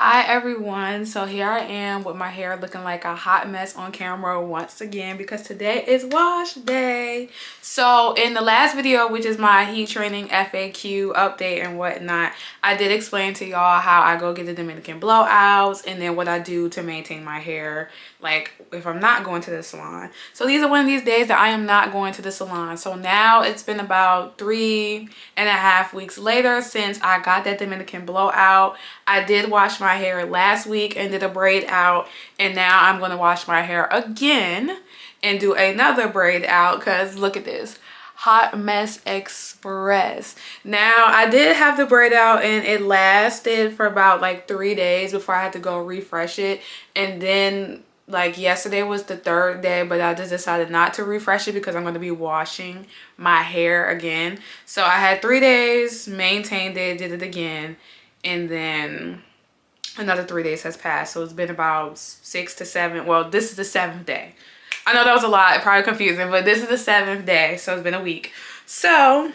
Hi everyone, so here I am with my hair looking like a hot mess on camera once again because today is wash day. So in the last video, which is my heat training FAQ update and whatnot, I did explain to y'all how I go get the Dominican blowouts and then what I do to maintain my hair, like if I'm not going to the salon. So these are one of these days that I am not going to the salon. So now it's been about 3.5 weeks later since I got that Dominican blowout. I did wash my hair last week and did a braid out, and now I'm going to wash my hair again and do another braid out because look at this. Hot mess express. Now I did have the braid out and it lasted for about like 3 days before I had to go refresh it, and then like yesterday was the third day, but I just decided not to refresh it because I'm going to be washing my hair again. So I had 3 days, maintained it, did it again, and then another 3 days has passed. So it's been about 6 to 7. Well, this is the 7th day. I know that was a lot, probably confusing, but this is the 7th day. So it's been a week. So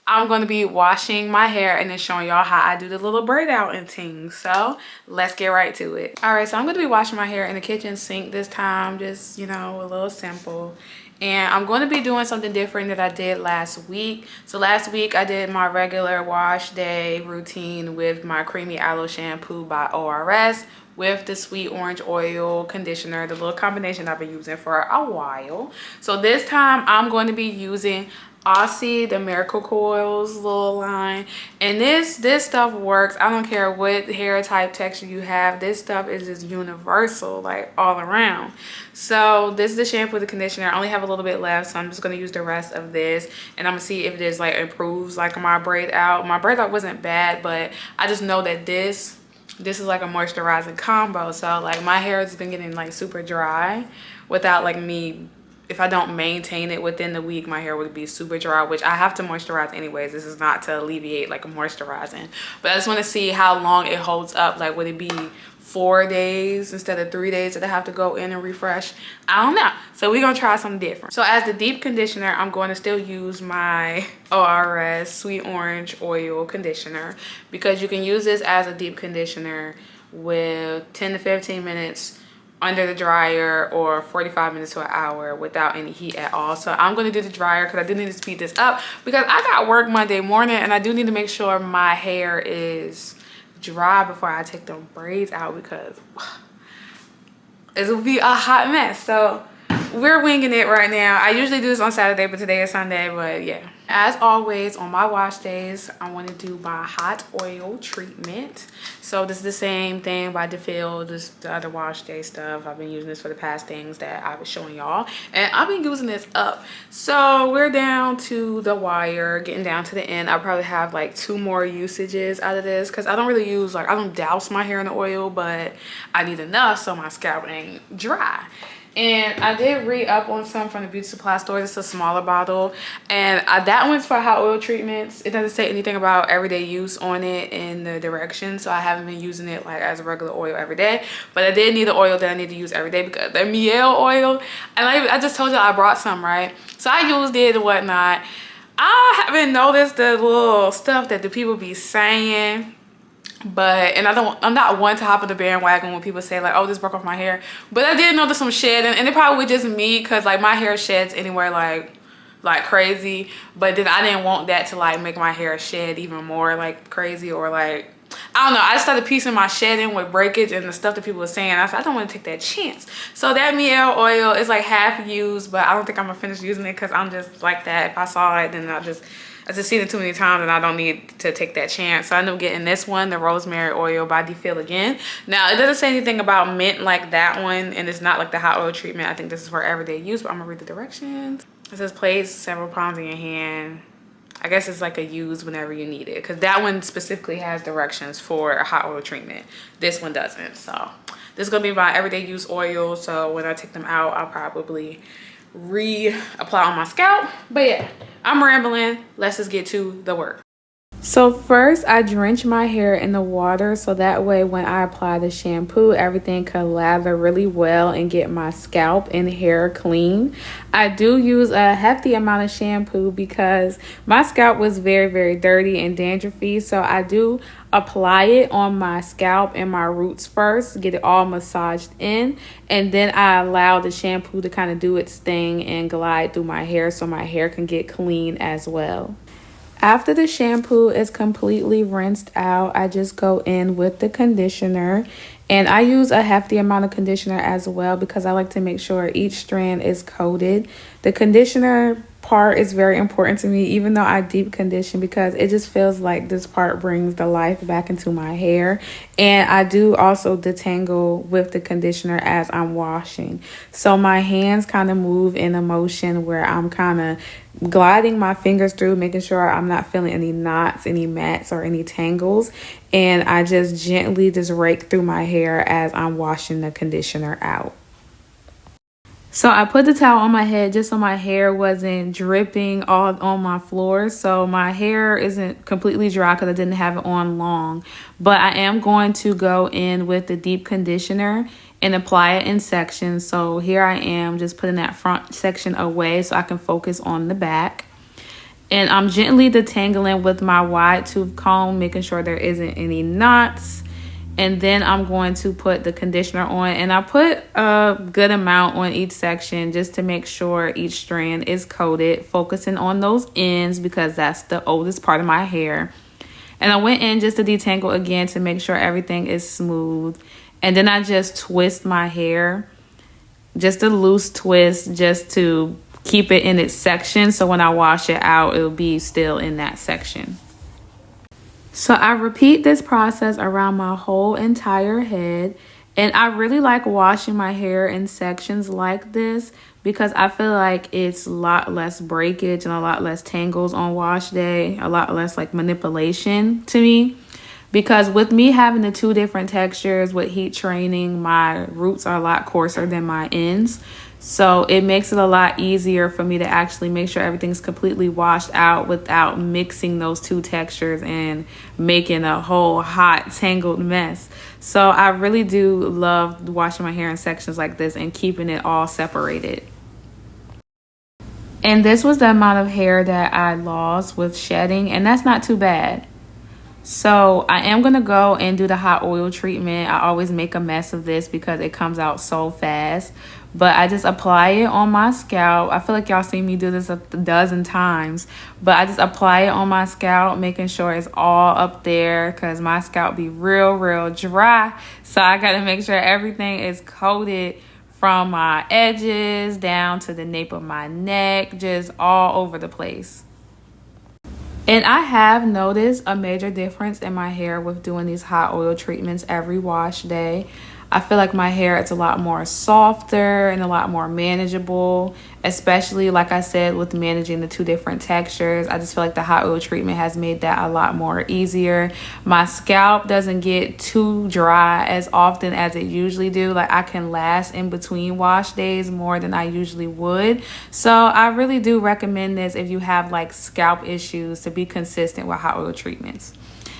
I'm going to be washing my hair and then showing y'all how I do the little braid out and things. So let's get right to it. All right, so I'm going to be washing my hair in the kitchen sink this time. Just, you know, a little simple. And I'm going to be doing something different that I did last week. So last week I did my regular wash day routine with my creamy aloe shampoo by ORS with the sweet orange oil conditioner, the little combination I've been using for a while. So this time I'm going to be using Aussie, the Miracle Coils little line, and this stuff works. I don't care what hair type texture you have, this stuff is just universal, like all around. So this is the shampoo, the conditioner. I only have a little bit left, so I'm just going to use the rest of this, and I'm gonna see if this like improves like my braid out. My braid out wasn't bad, but I just know that this is like a moisturizing combo. So like my hair has been getting like super dry without like me. If I don't maintain it within the week, my hair would be super dry, which I have to moisturize anyways. This is not to alleviate like a moisturizing, but I just want to see how long it holds up. Like, would it be 4 days instead of 3 days that I have to go in and refresh? I don't know. So we're gonna try something different. So as the deep conditioner, I'm going to still use my ORS sweet orange oil conditioner because you can use this as a deep conditioner with 10 to 15 minutes under the dryer or 45 minutes to an hour without any heat at all. So I'm going to do the dryer because I do need to speed this up because I got work Monday morning and I do need to make sure my hair is dry before I take the braids out because it will be a hot mess. So we're winging it right now. I usually do this on Saturday, but today is Sunday. But yeah, as always on my wash days, I want to do my hot oil treatment. So this is the same thing by DeFil, just the other wash day stuff. I've been using this for the past things that I was showing y'all, and I've been using this up. So we're down to the wire, getting down to the end. I probably have like 2 more usages out of this because I don't really use, like, I don't douse my hair in the oil, but I need enough so my scalp ain't dry. And I did re-up on some from the beauty supply store. It's a smaller bottle, and that one's for hot oil treatments. It doesn't say anything about everyday use on it in the directions, so I haven't been using it like as a regular oil every day. But I did need the oil that I need to use every day because the miel oil, and I just told you I brought some, right? So I used it and whatnot. I haven't noticed the little stuff that the people be saying, but I'm not one to hop on the bandwagon when people say like, oh, this broke off my hair. But I did notice some shedding, and it probably was just me because like my hair sheds anywhere like crazy. But then I didn't want that to like make my hair shed even more like crazy, or like, I don't know. I just started piecing my shedding with breakage and the stuff that people were saying. I said, I don't want to take that chance. So that miel oil is like half used, but I don't think I'm gonna finish using it because I'm just like that. If I saw it, then I just seen it too many times and I don't need to take that chance. So I ended up getting this one, the rosemary oil by DeFil again. Now it doesn't say anything about mint like that one, and it's not like the hot oil treatment. I think this is for everyday use, but I'm gonna read the directions. It says place several palms in your hand. I guess it's like a use whenever you need it, because that one specifically has directions for a hot oil treatment. This one doesn't. So this is gonna be my everyday use oil. So when I take them out, I'll probably reapply on my scalp. But yeah, I'm rambling. Let's just get to the work. So first I drench my hair in the water so that way when I apply the shampoo, everything can lather really well and get my scalp and hair clean. I do use a hefty amount of shampoo because my scalp was very, very dirty and dandruffy. So I do apply it on my scalp and my roots first, get it all massaged in, and then I allow the shampoo to kind of do its thing and glide through my hair so my hair can get clean as well. After the shampoo is completely rinsed out, I just go in with the conditioner, and I use a hefty amount of conditioner as well because I like to make sure each strand is coated. The conditioner part is very important to me, even though I deep condition, because it just feels like this part brings the life back into my hair. And I do also detangle with the conditioner as I'm washing, so my hands kind of move in a motion where I'm kind of gliding my fingers through, making sure I'm not feeling any knots, any mats, or any tangles. And I just gently just rake through my hair as I'm washing the conditioner out. So I put the towel on my head just so my hair wasn't dripping all on my floor. So my hair isn't completely dry because I didn't have it on long. But I am going to go in with the deep conditioner and apply it in sections. So here I am just putting that front section away so I can focus on the back. And I'm gently detangling with my wide tooth comb, making sure there isn't any knots. And then I'm going to put the conditioner on, and I put a good amount on each section just to make sure each strand is coated, focusing on those ends because that's the oldest part of my hair. And I went in just to detangle again to make sure everything is smooth. And then I just twist my hair, just a loose twist, just to keep it in its section. So when I wash it out, it'll be still in that section. So I repeat this process around my whole entire head. And I really like washing my hair in sections like this because I feel like it's a lot less breakage and a lot less tangles on wash day, a lot less like manipulation to me. Because with me having the two different textures with heat training, my roots are a lot coarser than my ends. So it makes it a lot easier for me to actually make sure everything's completely washed out without mixing those two textures and making a whole hot tangled mess. So I really do love washing my hair in sections like this and keeping it all separated. And this was the amount of hair that I lost with shedding, and that's not too bad. So I am going to go and do the hot oil treatment. I always make a mess of this because it comes out so fast. But I just apply it on my scalp. I feel like y'all seen me do this a dozen times. But I just apply it on my scalp, making sure it's all up there because my scalp be real dry. So I got to make sure everything is coated from my edges down to the nape of my neck, just all over the place. And I have noticed a major difference in my hair with doing these hot oil treatments every wash day. I feel like my hair is a lot more softer and a lot more manageable, especially like I said with managing the two different textures. I just feel like the hot oil treatment has made that a lot more easier. My scalp doesn't get too dry as often as it usually do. Like I can last in between wash days more than I usually would. So I really do recommend this if you have like scalp issues, to be consistent with hot oil treatments.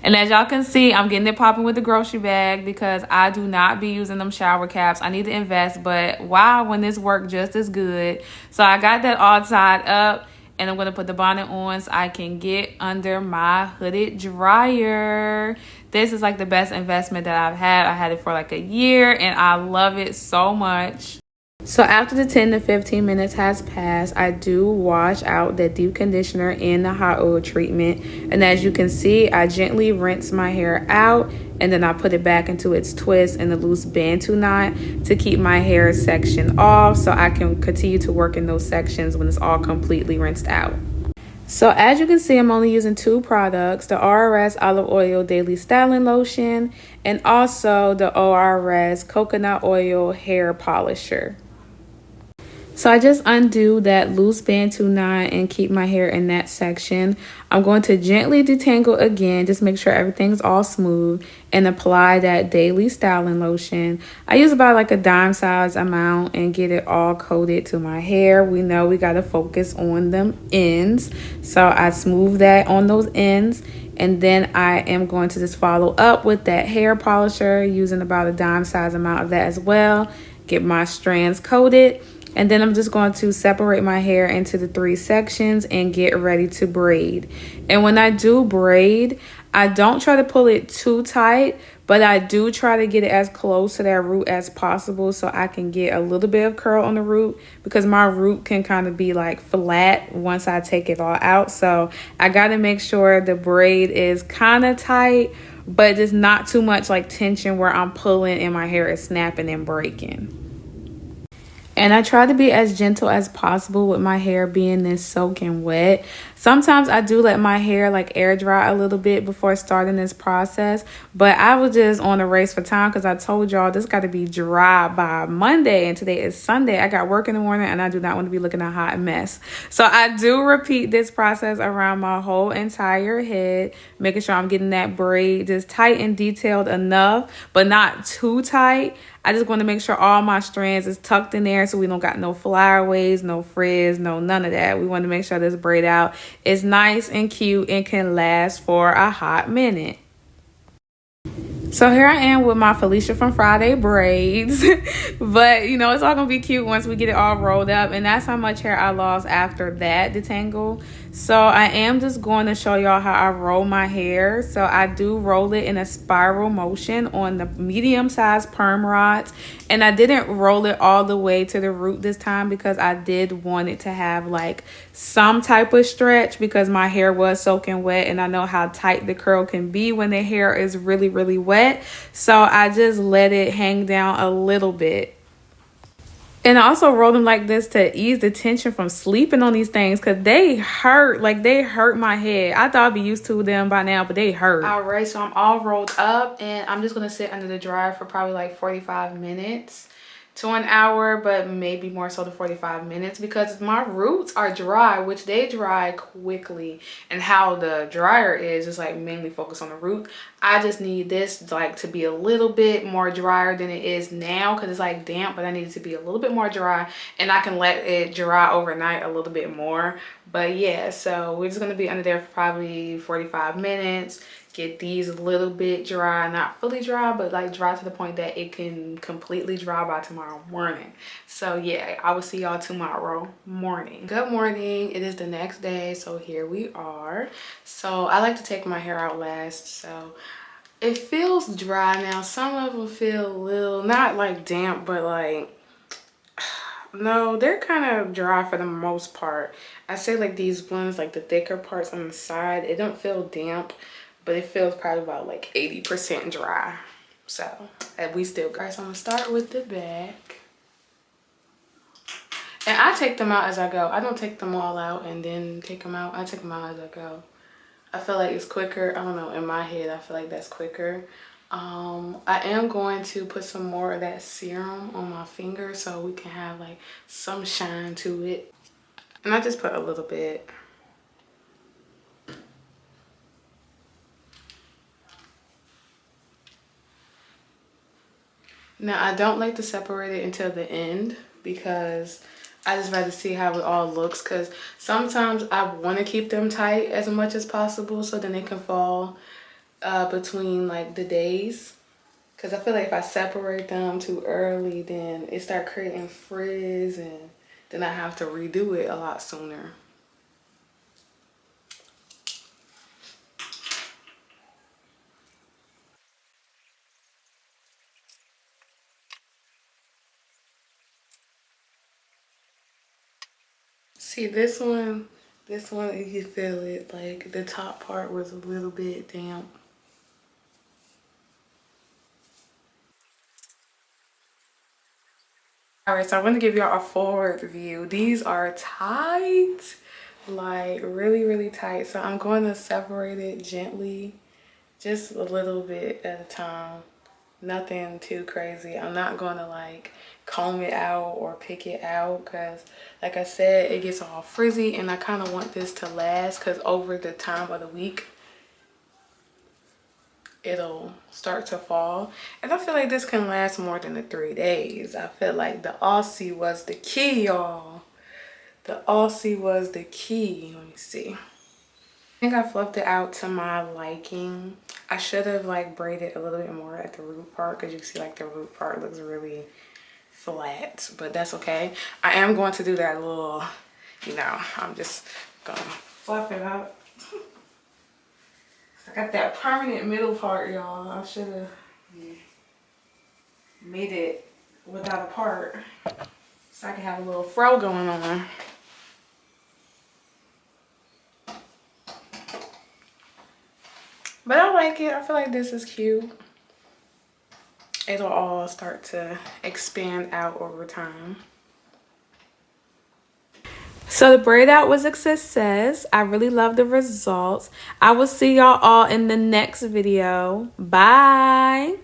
And as y'all can see, I'm getting it popping with the grocery bag because I do not be using them shower caps. I need to invest, but wow, when this worked just as good. So I got that all tied up, and I'm going to put the bonnet on so I can get under my hooded dryer. This is like the best investment that I've had. I had it for like a year, and I love it so much. So after the 10 to 15 minutes has passed, I do wash out the deep conditioner and the hot oil treatment. And as you can see, I gently rinse my hair out, and then I put it back into its twist in the loose bantu knot to keep my hair section off so I can continue to work in those sections when it's all completely rinsed out. So as you can see, I'm only using two products, the ORS Olive Oil Daily Styling Lotion and also the ORS Coconut Oil Hair Polisher. So I just undo that loose bantu knot and keep my hair in that section. I'm going to gently detangle again, just make sure everything's all smooth, and apply that daily styling lotion. I use about like a dime size amount and get it all coated to my hair. We know we got to focus on them ends. So I smooth that on those ends. And then I am going to just follow up with that hair polisher using about a dime size amount of that as well. Get my strands coated. And then I'm just going to separate my hair into the 3 sections and get ready to braid. And when I do braid, I don't try to pull it too tight, but I do try to get it as close to that root as possible so I can get a little bit of curl on the root, because my root can kind of be like flat once I take it all out. So I got to make sure the braid is kind of tight, but just not too much like tension where I'm pulling and my hair is snapping and breaking. And I try to be as gentle as possible with my hair being this soaking wet. Sometimes I do let my hair like air dry a little bit before starting this process. But I was just on a race for time because I told y'all this got to be dry by Monday. And today is Sunday. I got work in the morning and I do not want to be looking a hot mess. So I do repeat this process around my whole entire head, making sure I'm getting that braid just tight and detailed enough, but not too tight. I just want to make sure all my strands is tucked in there so we don't got no flyaways, no frizz, no none of that. We want to make sure this braid out is nice and cute and can last for a hot minute. So here I am with my Felicia from Friday braids. But, you know, it's all going to be cute once we get it all rolled up. And that's how much hair I lost after that detangle. So I am just going to show y'all how I roll my hair. So I do roll it in a spiral motion on the medium-sized perm rods. And I didn't roll it all the way to the root this time because I did want it to have like some type of stretch, because my hair was soaking wet and I know how tight the curl can be when the hair is really, really wet. So I just let it hang down a little bit. And I also roll them like this to ease the tension from sleeping on these things, because they hurt. Like, they hurt my head. I thought I'd be used to them by now, but they hurt. All right, so I'm all rolled up and I'm just going to sit under the dryer for probably like 45 minutes to an hour, but maybe more so to 45 minutes, because my roots are dry, which they dry quickly. And how the dryer is like mainly focused on the root. I just need this like to be a little bit more drier than it is now, because it's like damp, but I need it to be a little bit more dry, and I can let it dry overnight a little bit more. But yeah, so we're just going to be under there for probably 45 minutes. Get these a little bit dry, not fully dry, but like dry to the point that it can completely dry by tomorrow morning. So yeah, I will see y'all tomorrow morning. Good morning. It is the next day, so here we are. So I like to take my hair out last, so it feels dry now. Some of them feel a little, not like damp, but like, no, they're kind of dry for the most part. I say like these ones, like the thicker parts on the side, it don't feel damp, but it feels probably about like 80% dry. So we still got. So I'm gonna start with the back. And I take them out as I go. I don't take them all out and then take them out. I take them out as I go. I feel like it's quicker. I don't know, in my head, I feel like that's quicker. I am going to put some more of that serum on my finger so we can have like some shine to it. And I just put a little bit. Now, I don't like to separate it until the end because I just rather see how it all looks, because sometimes I want to keep them tight as much as possible so then they can fall between like the days. Because I feel like if I separate them too early, then it start creating frizz and then I have to redo it a lot sooner. See, this one, you feel it, like the top part was a little bit damp. All right, so I'm gonna give y'all a forward view. These are tight, like really, really tight. So I'm going to separate it gently, just a little bit at a time. Nothing too crazy. I'm not gonna like comb it out or pick it out because like I said, it gets all frizzy and I kind of want this to last, because over the time of the week it'll start to fall, and I feel like this can last more than the 3 days. I feel like the Aussie was the key, y'all. The Aussie was the key. Let me see. I think I fluffed it out to my liking. I should have like braided a little bit more at the root part, because you see like the root part looks really flat, but that's okay. I am going to do that little, you know, I'm just gonna fluff it out. I got that permanent middle part, y'all. I should have made it without a part so I can have a little fro going on. But I like it. I feel like this is cute. It'll all start to expand out over time. So the braid out was a success. I really love the results. I will see y'all all in the next video. Bye.